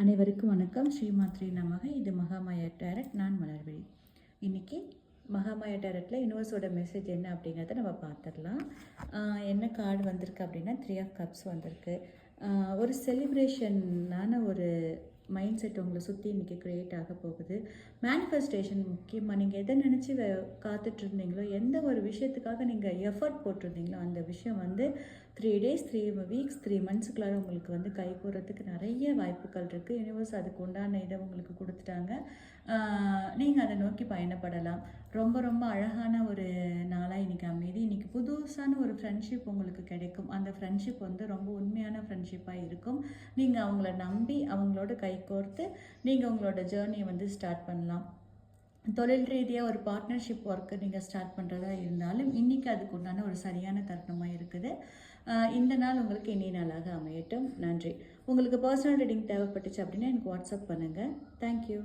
அனைவருக்கும் வணக்கம். ஸ்ரீமாத்ரி நமக. இது மகாமாயா டேரட். நான் மலர்விழி. இன்றைக்கி மகாமாயா டேரட்டில் யூனிவர்ஸோட மெசேஜ் என்ன அப்படிங்கிறத நம்ம பார்த்துடலாம். என்ன கார்டு வந்திருக்கு அப்படின்னா 3 ஆஃப் கப்ஸ் வந்திருக்கு. ஒரு செலிப்ரேஷனான ஒரு மைண்ட் செட் உங்களை சுற்றி இன்றைக்கி க்ரியேட் ஆக போகுது. மேனிஃபெஸ்டேஷன் முக்கியமாக நீங்கள் எதை நினச்சி காத்துட்ருந்தீங்களோ, எந்த ஒரு விஷயத்துக்காக நீங்கள் எஃபர்ட் போட்டிருந்தீங்களோ, அந்த விஷயம் வந்து 3 days 3 weeks 3 monthsக்குள்ளார உங்களுக்கு வந்து கை கூறத்துக்கு நிறைய வாய்ப்புகள் இருக்குது. யூனிவர்ஸ் அதுக்கு உண்டான இதை உங்களுக்கு கொடுத்துட்டாங்க. நீங்கள் அதை நோக்கி பயணப்படலாம். ரொம்ப ரொம்ப அழகான ஒரு நாளாக இன்றைக்கி அமைதி. இன்றைக்கி புதுசான ஒரு ஃப்ரெண்ட்ஷிப் உங்களுக்கு கிடைக்கும். அந்த ஃப்ரெண்ட்ஷிப் வந்து ரொம்ப உண்மையான ஃப்ரெண்ட்ஷிப்பாக இருக்கும். நீங்கள் அவங்கள நம்பி அவங்களோட கை கோர்த்து நீங்கள் உங்களோட ஜேர்னியை வந்து ஸ்டார்ட் பண்ணலாம். தொழில் ரீதியாக ஒரு பார்ட்னர்ஷிப் ஒர்க்கு நீங்கள் ஸ்டார்ட் பண்ணுறதா இருந்தாலும் இன்றைக்கி அதுக்கு உண்டான ஒரு சரியான தருணமாக இருக்குது. இந்த நாள் உங்களுக்கு இனிய நாளாக அமையட்டும். நன்றி. உங்களுக்கு பர்சனல் ரீடிங் தேவைப்பட்டுச்சு அப்படின்னா எனக்கு வாட்ஸ்அப் பண்ணுங்கள். தேங்க்யூ.